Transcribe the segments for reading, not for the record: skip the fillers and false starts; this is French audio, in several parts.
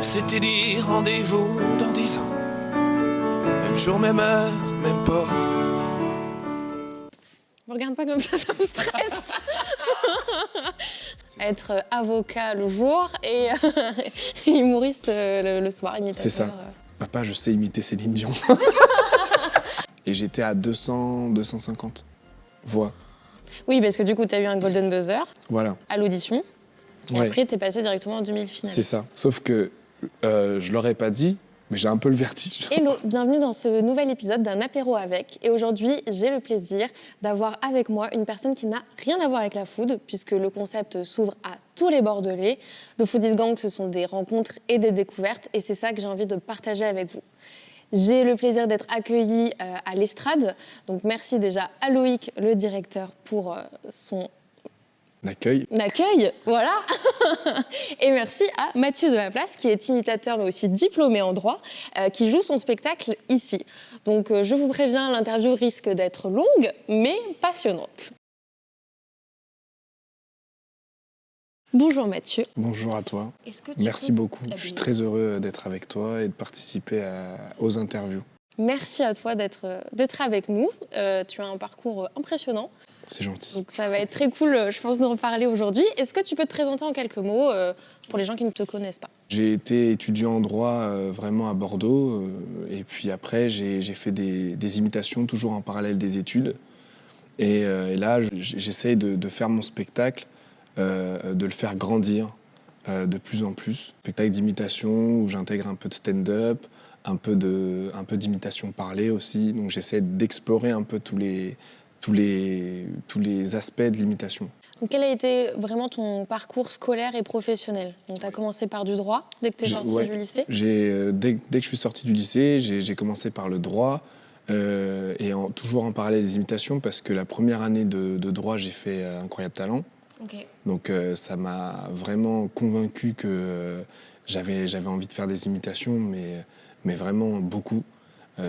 s'était dit rendez-vous dans 10 ans. Même jour, même heure, même port. Me regarde pas comme ça me stresse. Être avocat le jour et humoriste le soir, imitateur. C'est ça. Papa, je sais imiter Céline Dion. Et j'étais à 250 voix. Oui, parce que du coup, tu as eu un Golden Buzzer Voilà. à l'audition. Et Ouais. après, tu es passé directement en demi-finale. C'est ça. Sauf que je l'aurais pas dit, mais j'ai un peu le vertige. Hello, bienvenue dans ce nouvel épisode d'un apéro avec. Et aujourd'hui, j'ai le plaisir d'avoir avec moi une personne qui n'a rien à voir avec la food, puisque le concept s'ouvre à tous les Bordelais. Le Foodies Gang, ce sont des rencontres et des découvertes, et c'est ça que j'ai envie de partager avec vous. J'ai le plaisir d'être accueillie à l'Estrade. Donc merci déjà à Loïc, le directeur, pour son L'accueil. accueil, voilà. Et merci à Mathieu de la Place, qui est imitateur mais aussi diplômé en droit, qui joue son spectacle ici. Donc je vous préviens, l'interview risque d'être longue, mais passionnante. Bonjour Mathieu. Bonjour à toi. Est-ce que tu Merci peux beaucoup. Je suis t'habiller très heureux d'être avec toi et de participer aux interviews. Merci à toi d'être avec nous. Tu as un parcours impressionnant. C'est gentil. Donc ça va être très cool, je pense, d'en reparler aujourd'hui. Est-ce que tu peux te présenter en quelques mots pour les gens qui ne te connaissent pas? J'ai été étudiant en droit vraiment à Bordeaux. Et puis après, j'ai fait des imitations toujours en parallèle des études. Et là, j'essaye de faire mon spectacle, de le faire grandir de plus en plus. Spectacle d'imitation où j'intègre un peu de stand-up, un peu d'imitation parlée aussi. Donc j'essaie d'explorer un peu tous les aspects de l'imitation. Donc, quel a été vraiment ton parcours scolaire et professionnel? Donc, tu as commencé par du droit dès que tu es sorti du lycée? Dès que je suis sorti du lycée, j'ai commencé par le droit et toujours en parallèle des imitations parce que la première année de droit, j'ai fait Incroyable Talent. Okay. Donc ça m'a vraiment convaincu que j'avais envie de faire des imitations, mais vraiment beaucoup.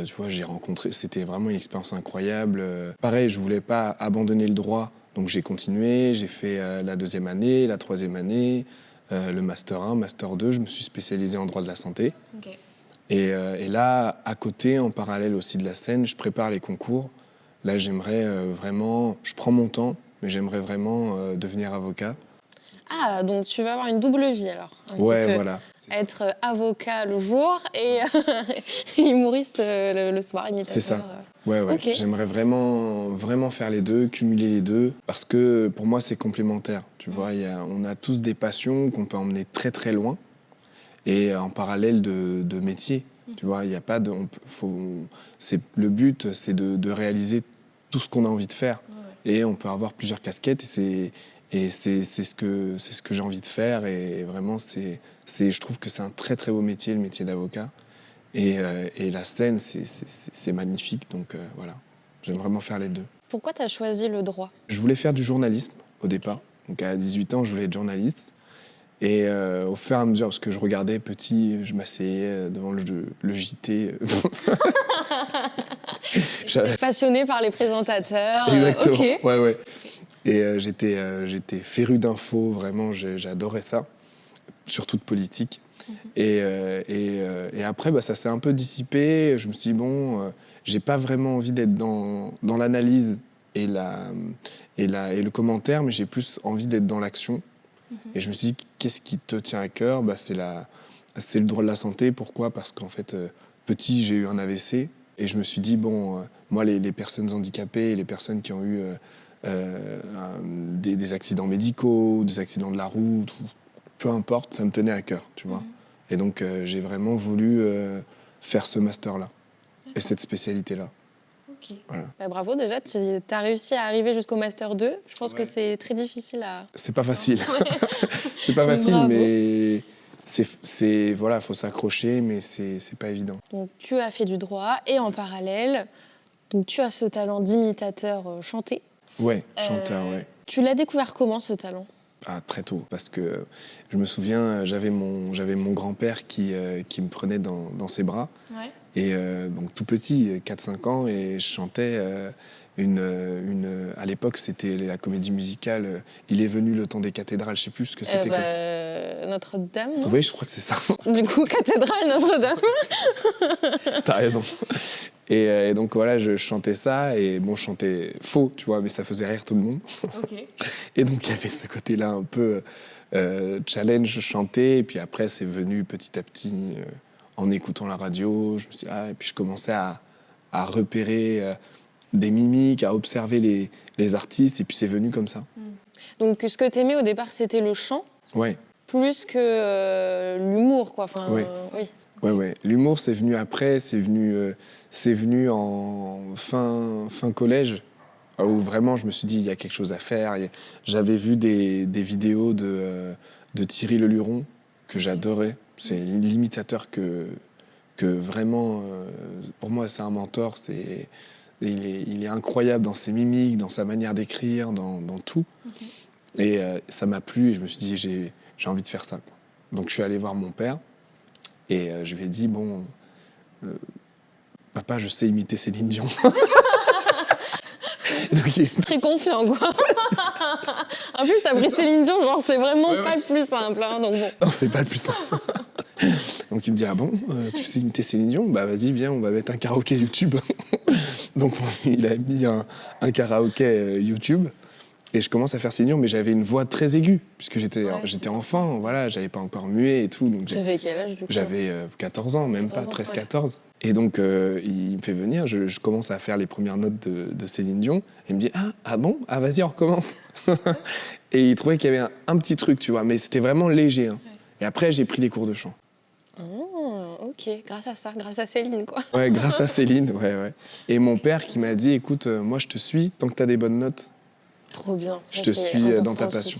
Tu vois, c'était vraiment une expérience incroyable. Pareil, je voulais pas abandonner le droit, donc j'ai continué. J'ai fait la deuxième année, la troisième année, le master 1, master 2. Je me suis spécialisé en droit de la santé. Okay. Et là, à côté, en parallèle aussi de la scène, je prépare les concours. Là, j'aimerais vraiment, je prends mon temps, mais j'aimerais vraiment devenir avocat. Ah, donc tu vas avoir une double vie alors. Ouais, voilà. Être avocat le jour et humoriste le soir, imitateur. C'est ça. Ouais. Okay. J'aimerais vraiment faire les deux, cumuler les deux, parce que pour moi, c'est complémentaire. Tu vois, on a tous des passions qu'on peut emmener très très loin, et en parallèle de métier. Tu vois, il y a pas de, le but, c'est de réaliser tout ce qu'on a envie de faire, et on peut avoir plusieurs casquettes, et c'est ce que j'ai envie de faire, et vraiment je trouve que c'est un très très beau métier, le métier d'avocat, et la scène c'est magnifique, donc voilà, j'aime vraiment faire les deux. Pourquoi tu as choisi le droit? Je voulais faire du journalisme au départ, donc à 18 ans je voulais être journaliste, et au fur et à mesure, parce que je regardais petit, je m'asseyais devant le JT. J'étais passionné par les présentateurs. Exactement, Okay. Ouais. Et j'étais féru d'infos, vraiment, j'adorais ça, surtout de politique. Et après, ça s'est un peu dissipé. Je me suis dit, j'ai pas vraiment envie d'être dans l'analyse et le commentaire, mais j'ai plus envie d'être dans l'action. Et je me suis dit, qu'est-ce qui te tient à cœur? C'est le droit de la santé. Pourquoi? Parce qu'en fait, petit, j'ai eu un AVC. Et je me suis dit, moi, les personnes handicapées, les personnes qui ont eu des accidents médicaux, des accidents de la route, peu importe, ça me tenait à cœur, tu vois. Et donc, j'ai vraiment voulu faire ce master-là et cette spécialité-là. Okay. Voilà. Bravo, déjà, tu as réussi à arriver jusqu'au master 2. Je pense que c'est très difficile à... C'est pas facile. C'est pas facile, bravo. Mais voilà, faut s'accrocher, mais c'est pas évident. Donc, tu as fait du droit et en parallèle, donc, tu as ce talent d'imitateur chanté. Ouais, chanteur, ouais. Tu l'as découvert comment, ce talent? Très tôt, parce que je me souviens, j'avais mon grand-père qui me prenait dans ses bras. Ouais. Et donc tout petit, 4-5 ans, et je chantais à l'époque, c'était la comédie musicale Il est venu le temps des cathédrales, je sais plus ce que c'était. Notre-Dame, non? Oui, je crois que c'est ça. Du coup, cathédrale Notre-Dame. T'as raison. Et donc voilà, je chantais ça, et bon, je chantais faux, tu vois, mais ça faisait rire tout le monde. Ok. Et donc il y avait ce côté-là un peu challenge, chanter, et puis après c'est venu petit à petit en écoutant la radio, je me suis dit, et puis je commençais à repérer des mimiques, à observer les artistes, et puis c'est venu comme ça. Donc ce que t'aimais au départ, c'était le chant, Ouais. plus que l'humour, quoi. Enfin, Ouais. oui. Ouais. L'humour, c'est venu après, c'est venu en fin collège, où vraiment je me suis dit, il y a quelque chose à faire. J'avais vu des vidéos de Thierry Leluron, que j'adorais. C'est l'imitateur que vraiment, pour moi, c'est un mentor. Il est incroyable dans ses mimiques, dans sa manière d'écrire, dans tout. Et ça m'a plu, et je me suis dit, j'ai envie de faire ça, quoi. Donc je suis allé voir mon père, et je lui ai dit, bon, papa, je sais imiter Céline Dion. Donc, Très confiant, quoi. En plus, t'as pris Céline Dion, genre, c'est vraiment pas le plus simple, hein, donc bon. Non, c'est pas le plus simple. Donc il me dit, ah bon, tu sais imiter Céline Dion? Bah vas-y, viens, on va mettre un karaoké YouTube. Donc il a mis un karaoké YouTube, et je commence à faire Céline Dion, mais j'avais une voix très aiguë, puisque j'étais enfant, voilà, j'avais pas encore muet et tout. T'avais quel âge, du coup? J'avais 14 ans, même 14 pas, ans, 13-14. Et donc, il me fait venir, je commence à faire les premières notes de Céline Dion, et il me dit, ah bon? Ah vas-y, on recommence. Et il trouvait qu'il y avait un petit truc, tu vois, mais c'était vraiment léger. Hein. Ouais. Et après, j'ai pris des cours de chant. Ok, grâce à ça, grâce à Céline, quoi. Ouais, grâce à Céline, ouais. Et mon père qui m'a dit, écoute, moi je te suis, tant que t'as des bonnes notes. Trop bien. Je te suis dans ta passion.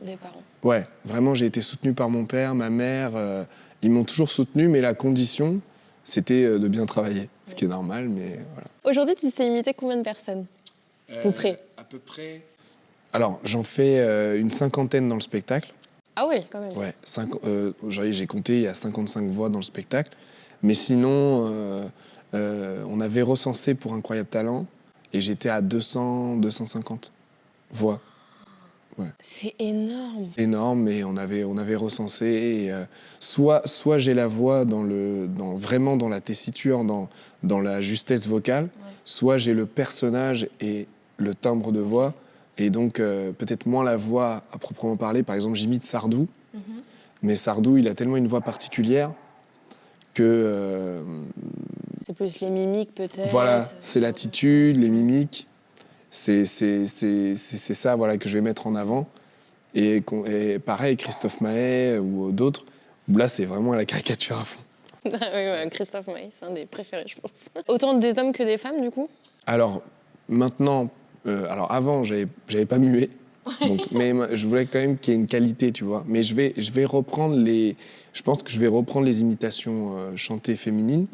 Des parents. Ouais, vraiment, j'ai été soutenu par mon père, ma mère. Ils m'ont toujours soutenu, mais la condition, c'était de bien travailler. Ce qui est normal, mais voilà. Aujourd'hui, tu sais imiter combien de personnes? À peu près. À peu près. Alors, j'en fais une 50aine dans le spectacle. Ah oui, quand même. Ouais, j'ai compté, il y a 55 voix dans le spectacle. Mais sinon, on avait recensé pour Incroyable Talent, et j'étais à 250 voix. Ouais. C'est énorme. C'est énorme, mais on avait recensé. Et, soit j'ai la voix vraiment dans la tessiture, dans la justesse vocale, soit j'ai le personnage et le timbre de voix, et donc peut-être moins la voix à proprement parler. Par exemple, j'imite Sardou, mais Sardou, il a tellement une voix particulière que... c'est plus les mimiques, peut-être. Voilà, c'est l'attitude, les mimiques. C'est ça, voilà, que je vais mettre en avant. Et pareil, Christophe Maé ou d'autres, là, c'est vraiment la caricature à fond. Oui, Christophe Maé, c'est un des préférés, je pense. Autant des hommes que des femmes, du coup? Alors, maintenant, avant, j'avais pas mué. Donc, mais je voulais quand même qu'il y ait une qualité, tu vois. Mais je vais reprendre je pense que je vais reprendre les imitations chantées féminines,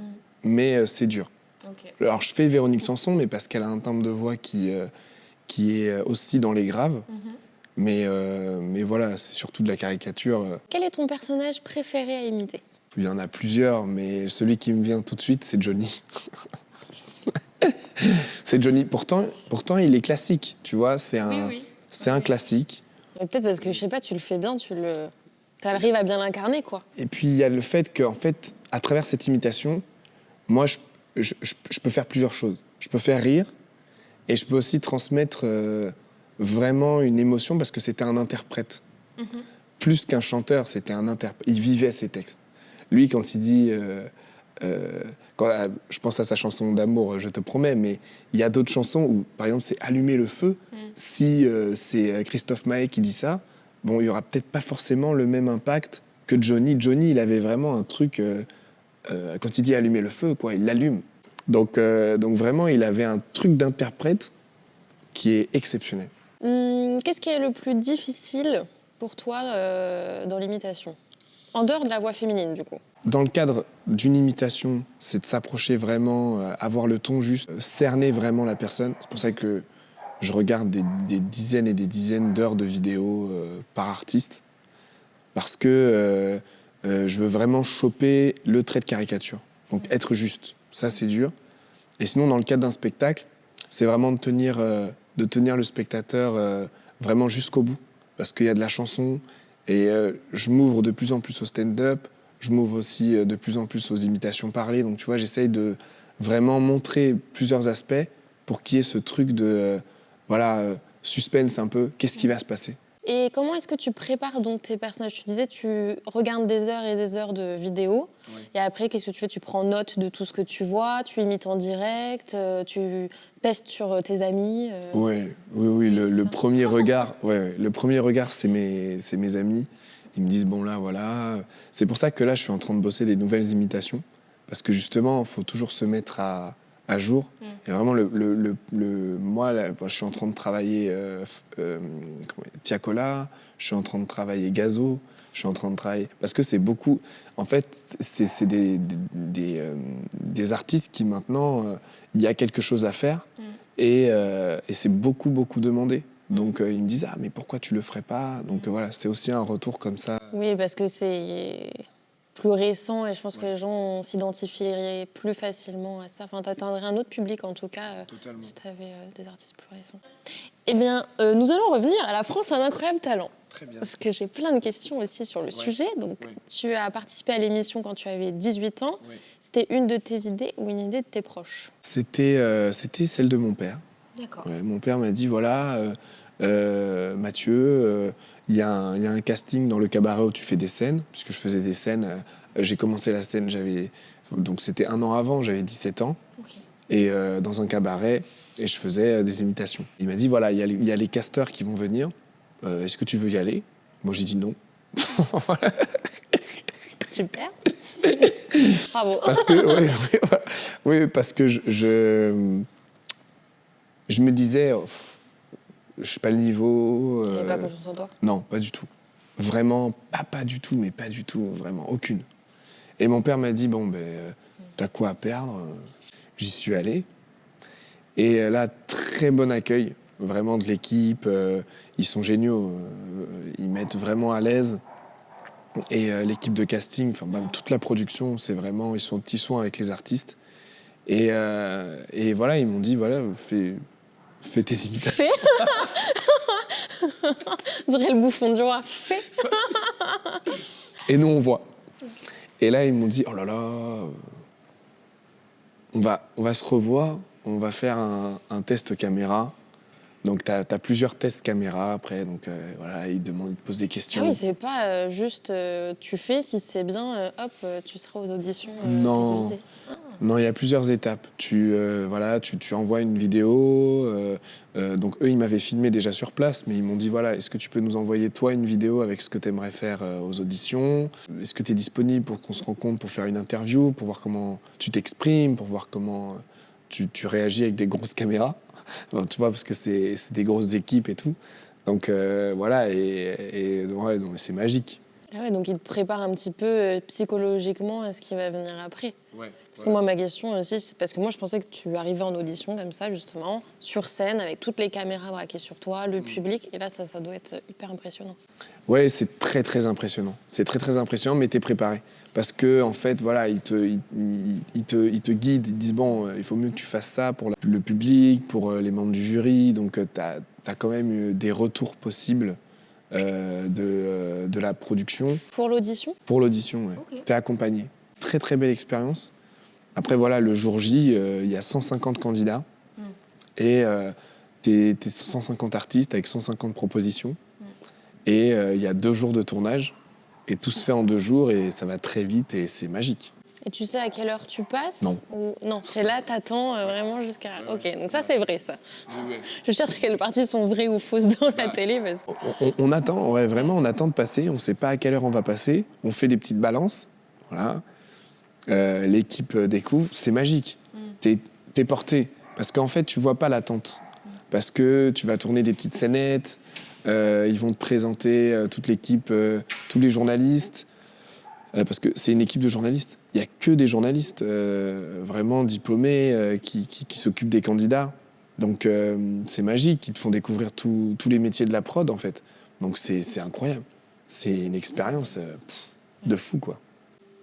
mais c'est dur. Okay. Alors, je fais Véronique Sanson, mais parce qu'elle a un timbre de voix qui est aussi dans les graves. Mais voilà, c'est surtout de la caricature. Quel est ton personnage préféré à imiter? Il y en a plusieurs, mais celui qui me vient tout de suite, c'est Johnny. C'est Johnny. Pourtant, il est classique, tu vois. C'est un classique. Mais peut-être parce que, je sais pas, tu le fais bien, t'arrives à bien l'incarner, quoi. Et puis, il y a le fait qu'en fait, à travers cette imitation, moi, je peux faire plusieurs choses. Je peux faire rire, et je peux aussi transmettre vraiment une émotion, parce que c'était un interprète. Plus qu'un chanteur, c'était un interprète. Il vivait ses textes. Lui, quand il dit... je pense à sa chanson d'amour, Je te promets, mais il y a d'autres chansons où, par exemple, c'est Allumer le feu. Si c'est Christophe Maé qui dit ça, bon, il n'y aura peut-être pas forcément le même impact que Johnny. Johnny, il avait vraiment un truc... quand il dit allumer le feu, quoi, il l'allume. Donc vraiment, il avait un truc d'interprète qui est exceptionnel. Qu'est-ce qui est le plus difficile pour toi dans l'imitation? En dehors de la voix féminine, du coup. Dans le cadre d'une imitation, c'est de s'approcher vraiment, avoir le ton juste, cerner vraiment la personne. C'est pour ça que je regarde des dizaines et des dizaines d'heures de vidéos par artiste, parce que je veux vraiment choper le trait de caricature. Donc être juste, ça c'est dur. Et sinon, dans le cadre d'un spectacle, c'est vraiment de tenir le spectateur vraiment jusqu'au bout. Parce qu'il y a de la chanson, et je m'ouvre de plus en plus au stand-up, je m'ouvre aussi de plus en plus aux imitations parlées. Donc tu vois, j'essaye de vraiment montrer plusieurs aspects pour qu'il y ait ce truc de suspense un peu, qu'est-ce qui va se passer. Et comment est-ce que tu prépares donc tes personnages? Tu disais, tu regardes des heures et des heures de vidéos. Oui. Et après, qu'est-ce que tu fais? Tu prends note de tout ce que tu vois, tu imites en direct, tu testes sur tes amis. Oui. Le premier regard, c'est mes amis. Ils me disent, bon là, voilà. C'est pour ça que là, je suis en train de bosser des nouvelles imitations. Parce que justement, il faut toujours se mettre à jour. Et vraiment, moi, là, je suis en train de travailler Tiakola, je suis en train de travailler Gazo, je suis en train de travailler... Parce que c'est beaucoup... En fait, c'est des artistes qui, maintenant, il y a quelque chose à faire et c'est beaucoup, beaucoup demandé. Donc, ils me disent « Ah, mais pourquoi tu le ferais pas ?» Donc, voilà, c'est aussi un retour comme ça. Oui, parce que c'est plus récent et je pense que les gens s'identifieraient plus facilement à ça. Enfin, tu atteindrais un autre public en tout cas si tu avais des artistes plus récents. Eh bien, nous allons revenir à la France, un incroyable talent. Très bien. Parce que j'ai plein de questions aussi sur le sujet. Donc, tu as participé à l'émission quand tu avais 18 ans. Oui. C'était une de tes idées ou une idée de tes proches? C'était celle de mon père. D'accord. Ouais, mon père m'a dit, voilà, Mathieu, il y a un casting dans le cabaret où tu fais des scènes, puisque je faisais des scènes. J'ai commencé la scène, donc c'était 1 an avant, j'avais 17 ans. Okay. Et dans un cabaret, et je faisais des imitations. Il m'a dit, voilà, il y a les casteurs qui vont venir. Est-ce que tu veux y aller? Moi, j'ai dit non. Voilà. Super. Bravo. Parce que, oui, parce que je me disais, je suis pas le niveau. Tu n'avais pas confiance en toi? Non, pas du tout. Vraiment, pas du tout, mais pas du tout, vraiment, aucune. Et mon père m'a dit, bon, t'as quoi à perdre? J'y suis allé. Et là, très bon accueil, vraiment de l'équipe. Ils sont géniaux. Ils mettent vraiment à l'aise. Et l'équipe de casting, toute la production, c'est vraiment, ils sont aux petits soins avec les artistes. Et voilà, ils m'ont dit, voilà, fais tes imitations. On dirait le bouffon du roi. Fais. Et nous, on voit. Et là, ils m'ont dit, oh là là, on va se revoir, on va faire un test caméra. Donc, tu as plusieurs tests caméra après. Donc, voilà, ils te posent des questions. Ah oui, c'est pas juste tu fais, si c'est bien, hop, tu seras aux auditions télévisées. Non, il y a plusieurs étapes. Tu envoies une vidéo. Donc, eux, ils m'avaient filmé déjà sur place, mais ils m'ont dit, voilà, est-ce que tu peux nous envoyer, toi, une vidéo avec ce que tu aimerais faire aux auditions? Est-ce que tu es disponible pour qu'on se rencontre pour faire une interview, pour voir comment tu t'exprimes, pour voir comment tu réagis avec des grosses caméras? Alors, tu vois, parce que c'est des grosses équipes et tout. Donc, voilà, c'est magique. Ah ouais, donc il te prépare un petit peu psychologiquement à ce qui va venir après. Ouais, parce que moi, ma question aussi, c'est parce que moi, je pensais que tu arrivais en audition comme ça, justement, sur scène, avec toutes les caméras braquées sur toi, le public, et là, ça doit être hyper impressionnant. Ouais, c'est très, très impressionnant. C'est très, très impressionnant, mais t'es préparé. Parce que, en fait, voilà, ils te guident, ils disent, bon, il faut mieux que tu fasses ça pour le public, pour les membres du jury, donc t'as quand même eu des retours possibles. De la production. Pour l'audition? Pour l'audition, oui. Okay. T'es accompagné. Très, très belle expérience. Après, voilà, le jour J, il y a 150 candidats et t'es 150 artistes avec 150 propositions. Et il y a 2 jours de tournage et tout se fait en 2 jours et ça va très vite et c'est magique. Et tu sais à quelle heure tu passes? Non. Non, c'est là, t'attends vraiment jusqu'à... Ok, donc ça, c'est vrai, ça. Je cherche quelles parties sont vraies ou fausses dans la télé. Parce que... on attend, ouais, vraiment, on attend de passer. On ne sait pas à quelle heure on va passer. On fait des petites balances. Voilà. L'équipe découvre. C'est magique. T'es porté. Parce qu'en fait, tu ne vois pas l'attente. Parce que tu vas tourner des petites scénettes. Ils vont te présenter toute l'équipe, tous les journalistes. Parce que c'est une équipe de journalistes. Il n'y a que des journalistes vraiment diplômés qui s'occupent des candidats. Donc c'est magique, ils te font découvrir tous les métiers de la prod en fait. Donc c'est incroyable. C'est une expérience de fou quoi.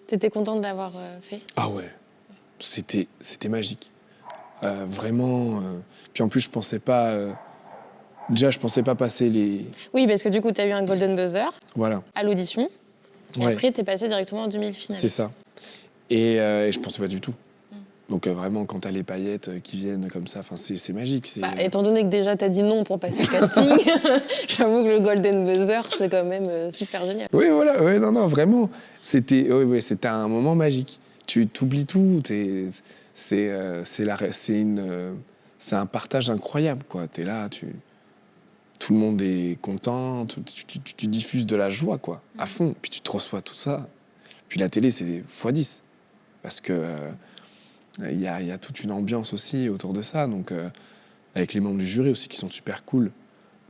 T'étais content de l'avoir fait? Ah ouais, c'était magique. Vraiment. Puis en plus, je pensais pas. Déjà, je pensais pas passer les. Oui, parce que du coup, tu as eu un Golden Buzzer Voilà. à l'audition. Et Ouais. après, tu es passé directement en demi-finale. C'est ça. Et je pensais pas du tout. Donc vraiment, quand t'as les paillettes qui viennent comme ça, c'est magique. Étant donné que déjà tu as dit non pour passer le casting, j'avoue que le Golden Buzzer, c'est quand même super génial. Oui, voilà, ouais, non, vraiment. C'était un moment magique. Tu t'oublies tout. C'est un partage incroyable, quoi. T'es là, tout le monde est content, tu diffuses de la joie, quoi, à fond. Puis tu te reçois tout ça. Puis la télé, c'est x10. Parce que il y a toute une ambiance aussi autour de ça. Donc, avec les membres du jury aussi qui sont super cool.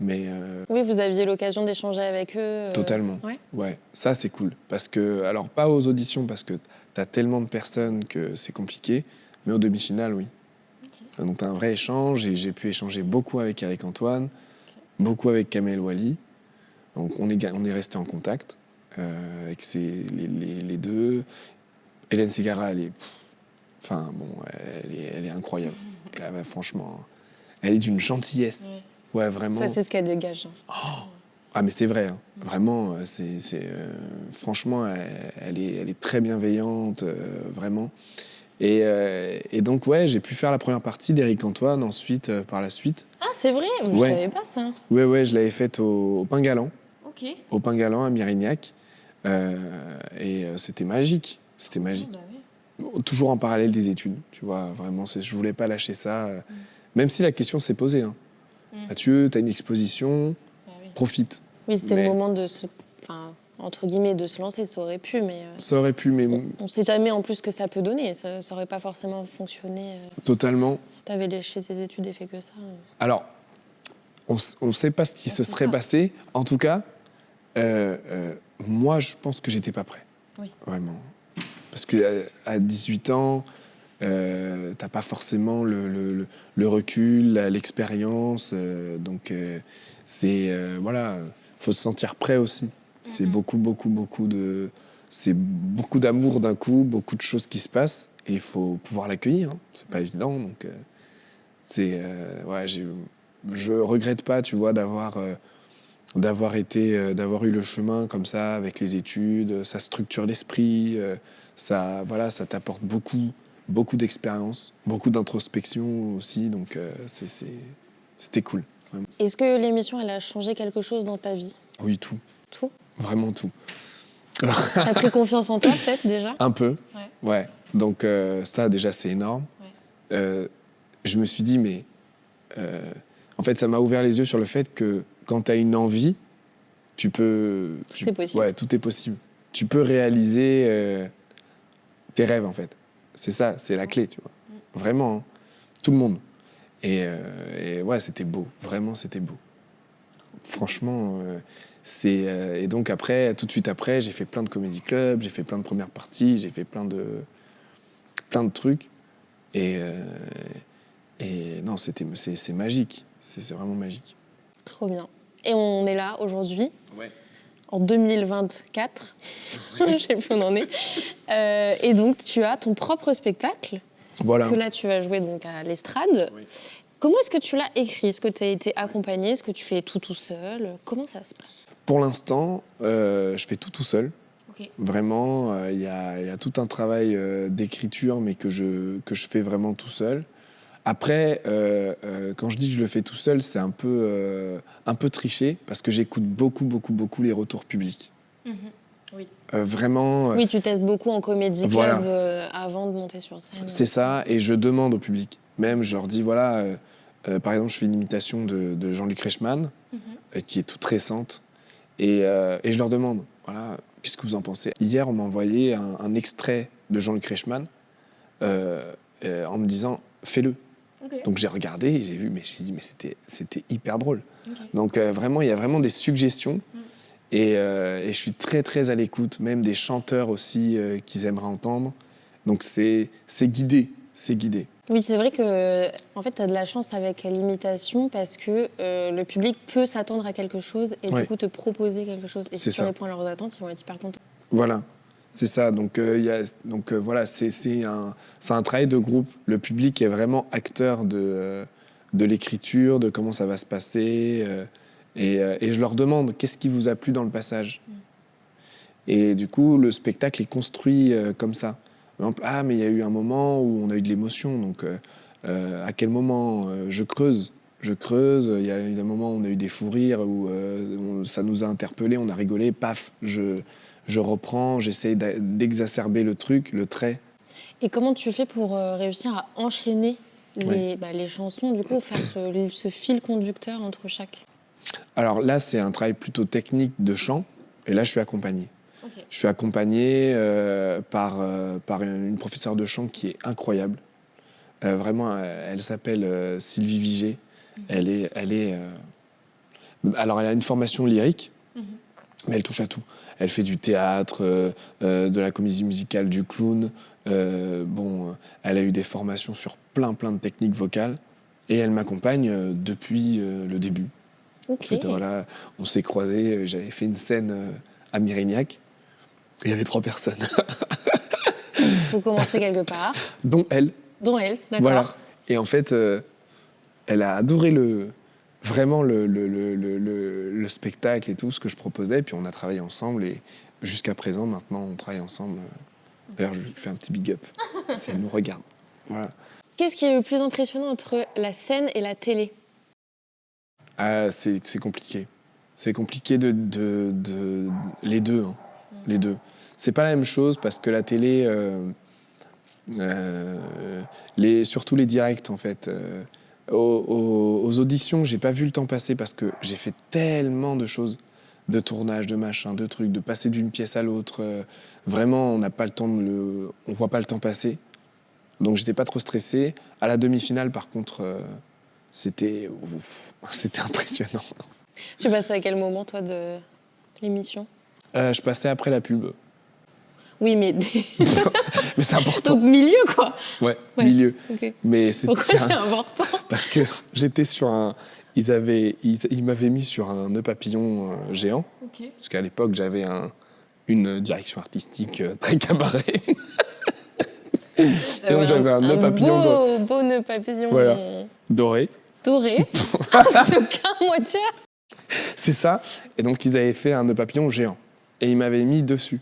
Mais, oui, vous aviez l'occasion d'échanger avec eux. Totalement. Ouais, ça, c'est cool. Parce que, alors, pas aux auditions, parce que t'as tellement de personnes que c'est compliqué. Mais aux demi-finales, oui. Okay. Donc, t'as un vrai échange. Et j'ai pu échanger beaucoup avec Eric Antoine. Beaucoup avec Kamel Wally. Donc on est resté en contact avec les deux. Hélène Ségara, elle est incroyable. Franchement, elle est d'une gentillesse. Ouais, vraiment. Ça, c'est ce qu'elle dégage. Oh. Ah, mais c'est vrai. Hein. Vraiment, franchement, elle est très bienveillante, vraiment. Et donc, ouais, j'ai pu faire la première partie d'Éric Antoine, ensuite, par la suite. Ah, c'est vrai? Je ne savais pas ça. Ouais, je l'avais faite au Pain Galant. Ok. Au Pain Galant, à Mérignac. Et c'était magique. C'était magique. Oh, bah oui. Toujours en parallèle des études, tu vois. Vraiment, je voulais pas lâcher ça. Même si la question s'est posée. Hein. Mathieu, t'as une exposition, profite. Oui, c'était le moment de entre guillemets, de se lancer, ça aurait pu, mais... Ça aurait pu, mais... On ne sait jamais en plus ce que ça peut donner, ça n'aurait pas forcément fonctionné... Totalement. Si tu avais lâché tes études et fait que ça... Alors, on ne sait pas ce qui se serait passé. En tout cas, moi, je pense que j'étais pas prêt. Oui. Vraiment. Parce qu'à 18 ans, t'as pas forcément le recul, l'expérience, donc voilà, faut se sentir prêt aussi. C'est beaucoup d'amour d'un coup, beaucoup de choses qui se passent, et il faut pouvoir l'accueillir. Hein. C'est pas évident, donc je regrette pas, tu vois, d'avoir eu le chemin comme ça avec les études. Ça structure l'esprit, ça t'apporte beaucoup d'expérience, beaucoup d'introspection aussi, donc c'était cool. Vraiment. Est-ce que l'émission, elle a changé quelque chose dans ta vie? Oui, tout. Tout? Vraiment tout. T'as pris confiance en toi, peut-être, déjà? Un peu, ouais. Donc ça, déjà, c'est énorme. Ouais. Je me suis dit, mais... en fait, ça m'a ouvert les yeux sur le fait que quand t'as une envie, tu peux... Tout est possible. Ouais, tout est possible. Tu peux réaliser tes rêves, en fait. C'est ça, c'est la clé, tu vois. Vraiment, hein. Tout le monde. Et ouais, c'était beau. Vraiment, c'était beau. Franchement, et donc après, tout de suite après, j'ai fait plein de comédie clubs, j'ai fait plein de premières parties, j'ai fait plein de trucs. Et non, c'est magique. C'est vraiment magique. Trop bien. Et on est là aujourd'hui. Ouais. En 2024, je sais plus où on en est. Et donc, tu as ton propre spectacle. Voilà. Que là, tu vas jouer donc à l'Estrade. Oui. Comment est-ce que tu l'as écrit? Est-ce que tu as été accompagné? Est-ce que tu fais tout seul? Comment ça se passe? Pour l'instant, je fais tout seul. Okay. Vraiment, il y a tout un travail d'écriture, mais que je fais vraiment tout seul. Après, quand je dis que je le fais tout seul, c'est un peu triché, parce que j'écoute beaucoup les retours publics. Mm-hmm. Oui. Vraiment... oui, tu testes beaucoup en comédie club voilà. Avant de monter sur scène. C'est ça, et je demande au public. Même, je leur dis, voilà, par exemple, je fais une imitation de Jean-Luc Reichmann, qui est toute récente, et je leur demande, voilà, qu'est-ce que vous en pensez? Hier, on m'a envoyé un extrait de Jean-Luc Reichmann en me disant, fais-le. Okay. Donc j'ai regardé et j'ai vu, mais j'ai dit, mais c'était hyper drôle. Okay. Donc vraiment, il y a vraiment des suggestions. Et je suis très à l'écoute, même des chanteurs aussi qu'ils aimeraient entendre. Donc c'est guidé. Oui, c'est vrai que en fait, tu as de la chance avec l'imitation parce que le public peut s'attendre à quelque chose et du coup te proposer quelque chose. Et si tu réponds à leurs attentes, ils vont être hyper contents. Voilà. C'est ça. Donc, voilà, c'est un travail de groupe. Le public est vraiment acteur de l'écriture, de comment ça va se passer. Et je leur demande, qu'est-ce qui vous a plu dans le passage ? Et du coup, le spectacle est construit comme ça. Par exemple, mais il y a eu un moment où on a eu de l'émotion, donc à quel moment je creuse. Il y a eu un moment où on a eu des fous rires, où ça nous a interpellés, on a rigolé, paf, je reprends, j'essaie d'exacerber le truc, le trait. Et comment tu fais pour réussir à enchaîner les chansons, du coup, faire ce fil conducteur entre chaque ? Alors là, c'est un travail plutôt technique de chant, et là, je suis accompagné. Okay. Je suis accompagné par une professeure de chant qui est incroyable. Vraiment, elle s'appelle Sylvie Vigée. Elle a une formation lyrique, mais elle touche à tout. Elle fait du théâtre, de la comédie musicale, du clown. Elle a eu des formations sur plein de techniques vocales. Et elle m'accompagne depuis le début. Okay. En fait, voilà, on s'est croisés. J'avais fait une scène à Mérignac. Il y avait 3 personnes. Il faut commencer quelque part. Dont elle, d'accord. Voilà. Et en fait, elle a adoré vraiment le spectacle et tout, ce que je proposais. Et puis on a travaillé ensemble. Et jusqu'à présent, maintenant, on travaille ensemble. D'ailleurs, je lui fais un petit big up si elle nous regarde. Voilà. Qu'est-ce qui est le plus impressionnant entre la scène et la télé ? C'est compliqué. C'est compliqué les deux. Hein. Les deux. C'est pas la même chose parce que la télé, surtout les directs en fait, aux auditions, j'ai pas vu le temps passer parce que j'ai fait tellement de choses, de tournage, de machin, de trucs, de passer d'une pièce à l'autre. Vraiment, on n'a pas le temps on voit pas le temps passer. Donc j'étais pas trop stressé. À la demi-finale, par contre, c'était impressionnant. Tu passais à quel moment toi de l'émission ? Je passais après la pub. Oui, mais... mais c'est important. Donc milieu, quoi. Ouais. Milieu. Okay. Mais pourquoi c'est important ? Parce que j'étais sur ils m'avaient mis sur un nœud papillon géant. Okay. Parce qu'à l'époque, j'avais une direction artistique très cabaret. Et donc j'avais un nœud papillon... beau nœud papillon. Voilà. Doré. Ce qu'un moitié. C'est ça. Et donc, ils avaient fait un nœud papillon géant. Et ils m'avaient mis dessus.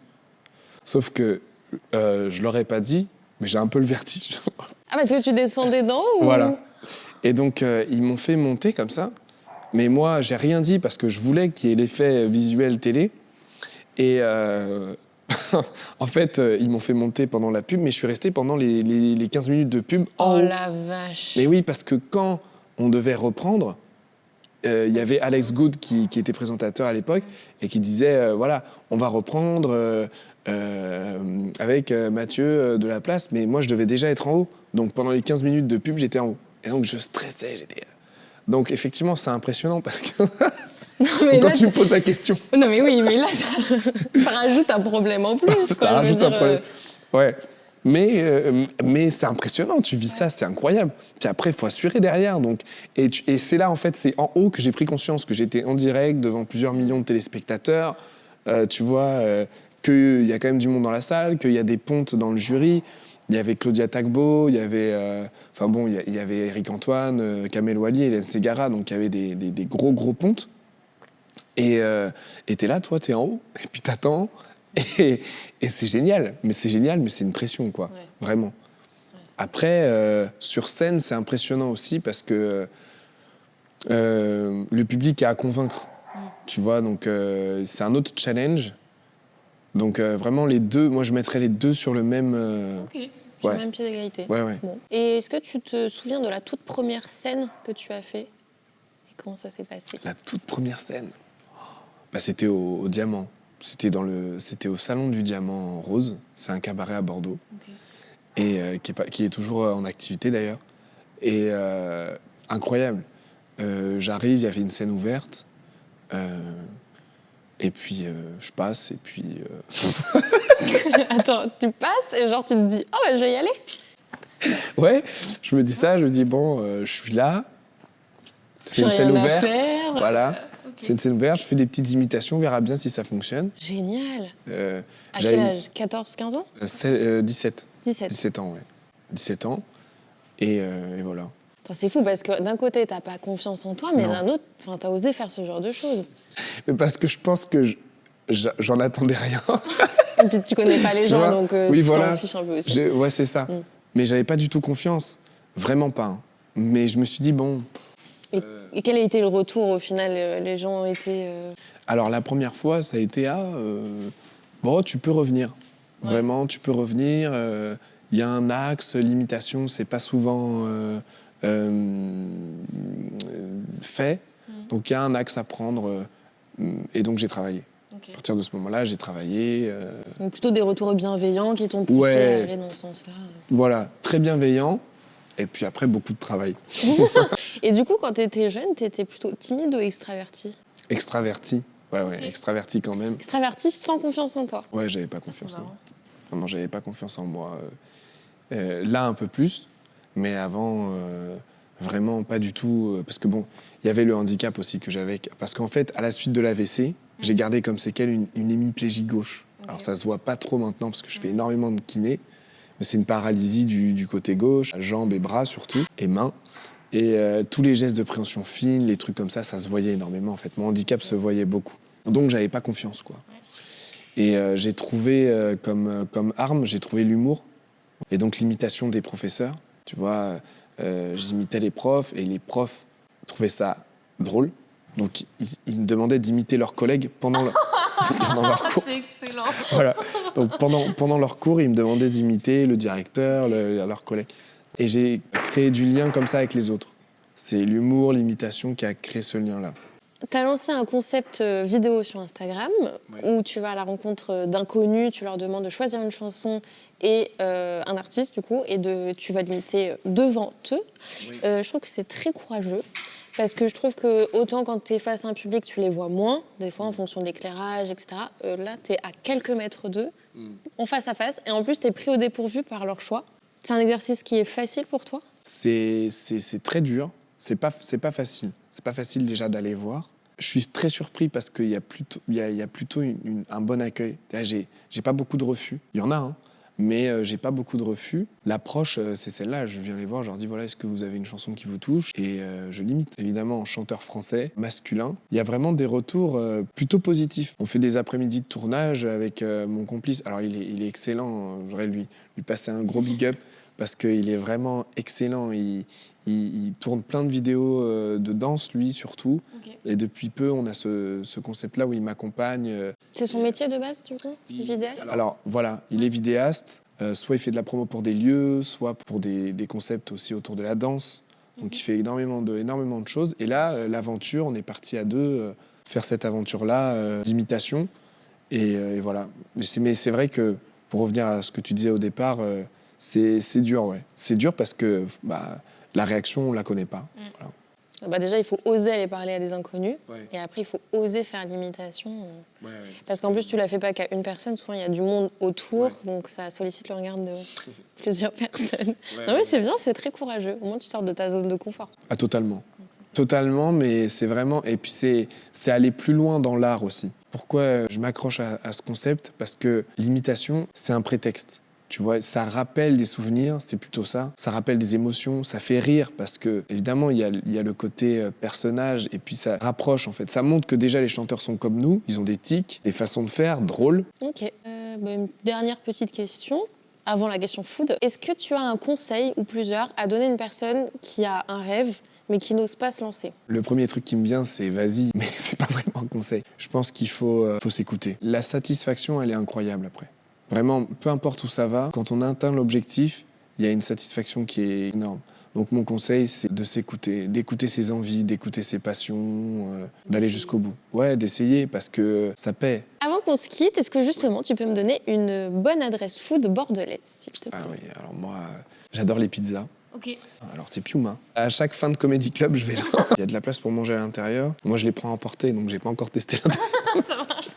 Sauf que je leur ai pas dit, mais j'ai un peu le vertige. Parce que tu descendais d'en haut Voilà. Et donc, ils m'ont fait monter comme ça. Mais moi, j'ai rien dit parce que je voulais qu'il y ait l'effet visuel télé. Et en fait, ils m'ont fait monter pendant la pub, mais je suis resté pendant les 15 minutes de pub en haut. Oh la vache. Mais oui, parce que quand on devait reprendre, il y avait Alex Good qui était présentateur à l'époque et qui disait voilà, on va reprendre avec Mathieu de la place, mais moi je devais déjà être en haut. Donc pendant les 15 minutes de pub, j'étais en haut. Et donc je stressais, donc effectivement, c'est impressionnant parce que quand tu me poses la question. Non mais oui, mais là ça rajoute un problème en plus. Ça rajoute un problème. Ouais. Mais c'est impressionnant, tu vis ça, c'est incroyable. Puis après, il faut assurer derrière. Donc, et c'est là, en fait, c'est en haut que j'ai pris conscience que j'étais en direct devant plusieurs millions de téléspectateurs. Tu vois, qu'il y a quand même du monde dans la salle, qu'il y a des pontes dans le jury. Il y avait Claudia Tagbo, il y avait, il y avait Eric Antoine, Kamel Wally, Hélène Ségara. Donc il y avait des gros pontes. Et t'es là, toi, t'es en haut. Et puis t'attends. Et c'est génial, mais c'est une pression, quoi, vraiment. Ouais. Après, sur scène, c'est impressionnant aussi parce que le public a à convaincre, tu vois, donc c'est un autre challenge. Donc vraiment, les deux, moi je mettrais les deux sur le même... sur le même pied d'égalité. Ouais. Bon. Et est-ce que tu te souviens de la toute première scène que tu as fait ? Et comment ça s'est passé ? La toute première scène ? C'était au Diamant. C'était au Salon du Diamant Rose. C'est un cabaret à Bordeaux. Et qui est toujours en activité d'ailleurs. Et incroyable. J'arrive, il y avait une scène ouverte. Et puis je passe et puis... Attends, tu passes et genre tu te dis « Oh, je vais y aller !» Ouais, je me dis ça, je me dis bon, je suis là. C'est une scène ouverte. Voilà. C'est une scène ouverte, je fais des petites imitations, on verra bien si ça fonctionne. Génial. À J'avais quel âge? 14, 15 ans? 17. 17. 17 ans, ouais. 17 ans. Et voilà. Attends, c'est fou parce que d'un côté, t'as pas confiance en toi, mais Non. d'un autre, t'as osé faire ce genre de choses. Mais parce que je pense que j'en attendais rien. Et puis tu connais pas les Tu gens, vois, donc oui, tu voilà. t'en fiches un peu aussi. Ouais, c'est ça. Mais j'avais pas du tout confiance. Vraiment pas. Hein. Mais je me suis dit, bon... Et quel a été le retour au final? Les gens ont été... Alors la première fois, ça a été, bon, tu peux revenir. Ouais. Vraiment, tu peux revenir. Il y a un axe, l'imitation, c'est pas souvent fait. Donc il y a un axe à prendre. Et donc j'ai travaillé. Okay. À partir de ce moment-là, j'ai travaillé. Donc plutôt des retours bienveillants qui t'ont poussé Ouais. à aller dans ce sens-là. Voilà, très bienveillant. Et puis après, beaucoup de travail. Et du coup, quand t'étais jeune, t'étais plutôt timide ou extraverti? Extraverti. Ouais, Ok. extraverti quand même. Extraverti sans confiance en toi. Ouais, j'avais pas confiance en marrant. moi. Non, j'avais pas confiance en moi. Là, un peu plus. Mais avant, vraiment pas du tout. Parce que bon, il y avait le handicap aussi que j'avais. Parce qu'en fait, à la suite de l'AVC, j'ai gardé comme séquelle une hémiplégie gauche. Ok. Alors ça se voit pas trop maintenant parce que je fais énormément de kiné. Mais c'est une paralysie du côté gauche, jambes et bras surtout, et mains. Et tous les gestes de préhension fine, les trucs comme ça se voyait énormément en fait. Mon handicap se voyait beaucoup. Donc j'avais pas confiance quoi. Et j'ai trouvé comme arme, j'ai trouvé l'humour. Et donc l'imitation des professeurs. Tu vois, j'imitais les profs et les profs trouvaient ça drôle. Donc ils me demandaient d'imiter leurs collègues pendant leur cours. C'est excellent. Voilà. Donc pendant leur cours, ils me demandaient d'imiter le directeur, leurs collègues. Et j'ai créé du lien comme ça avec les autres. C'est l'humour, l'imitation qui a créé ce lien-là. T'as lancé un concept vidéo sur Instagram où tu vas à la rencontre d'inconnus, tu leur demandes de choisir une chanson et un artiste du coup, et tu vas l'imiter devant eux. Oui. Je trouve que c'est très courageux parce que je trouve que autant quand tu es face à un public, tu les vois moins, des fois en fonction de l'éclairage, etc. Là, tu es à quelques mètres d'eux, en face à face, et en plus, tu es pris au dépourvu par leur choix. C'est un exercice qui est facile pour toi? C'est très dur. C'est pas facile. C'est pas facile déjà d'aller voir. Je suis très surpris parce qu'il y a plutôt un bon accueil. Là, j'ai pas beaucoup de refus. Il y en a, hein, mais j'ai pas beaucoup de refus. L'approche, c'est celle-là. Je viens les voir, je leur dis voilà, est-ce que vous avez une chanson qui vous touche? Et je l'imite. Évidemment, en chanteur français, masculin. Il y a vraiment des retours plutôt positifs. On fait des après-midi de tournage avec mon complice. Alors, il est excellent. Je voudrais lui passer un gros big up parce qu'il est vraiment excellent. Il tourne plein de vidéos de danse, lui, surtout. Okay. Et depuis peu, on a ce concept-là où il m'accompagne. C'est son métier de base, du coup, vidéaste? Alors, voilà, il est vidéaste. Soit il fait de la promo pour des lieux, soit pour des concepts aussi autour de la danse. Donc, il fait énormément de choses. Et là, l'aventure, on est parti à deux faire cette aventure-là d'imitation. Et voilà. Mais c'est vrai que, pour revenir à ce que tu disais au départ, c'est dur, ouais. C'est dur parce que... la réaction, on ne la connaît pas. Voilà. Déjà, il faut oser aller parler à des inconnus. Ouais. Et après, il faut oser faire l'imitation. Ouais, parce qu'en plus, tu ne la fais pas qu'à une personne. Souvent, il y a du monde autour. Ouais. Donc, ça sollicite le regard de plusieurs personnes. Non, mais c'est bien, c'est très courageux. Au moins, tu sors de ta zone de confort. Ah, totalement. Totalement, mais c'est vraiment... Et puis, c'est aller plus loin dans l'art aussi. Pourquoi je m'accroche à ce concept? Parce que l'imitation, c'est un prétexte. Tu vois, ça rappelle des souvenirs, c'est plutôt ça. Ça rappelle des émotions, ça fait rire parce que, évidemment, il y a le côté personnage et puis ça rapproche, en fait. Ça montre que déjà, les chanteurs sont comme nous. Ils ont des tics, des façons de faire drôles. Ok. Une dernière petite question, avant la question food. Est-ce que tu as un conseil ou plusieurs à donner à une personne qui a un rêve mais qui n'ose pas se lancer? Le premier truc qui me vient, c'est vas-y, mais c'est pas vraiment un conseil. Je pense qu'il faut s'écouter. La satisfaction, elle est incroyable après. Vraiment, peu importe où ça va, quand on atteint l'objectif, il y a une satisfaction qui est énorme. Donc mon conseil, c'est de s'écouter, d'écouter ses envies, d'écouter ses passions, d'aller jusqu'au bout. Ouais, d'essayer, parce que ça paie. Avant qu'on se quitte, est-ce que justement tu peux me donner une bonne adresse food bordelaise, s'il te plaît? Ah oui, alors moi, j'adore les pizzas. Ok. Alors c'est Piuma. À chaque fin de Comedy Club, je vais là. Il y a de la place pour manger à l'intérieur. Moi, je les prends à emporter, donc j'ai pas encore testé l'intérieur. Ça marche.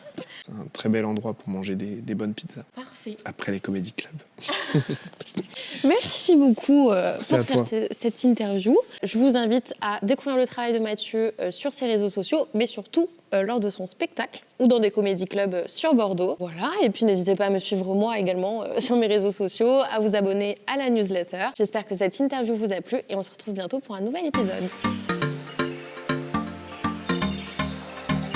C'est un très bel endroit pour manger des bonnes pizzas. Parfait. Après les Comedy Club. Merci beaucoup Merci pour à toi. cette interview. Je vous invite à découvrir le travail de Mathieu sur ses réseaux sociaux, mais surtout lors de son spectacle ou dans des comédie clubs sur Bordeaux. Voilà, et puis n'hésitez pas à me suivre moi également sur mes réseaux sociaux, à vous abonner à la newsletter. J'espère que cette interview vous a plu et on se retrouve bientôt pour un nouvel épisode.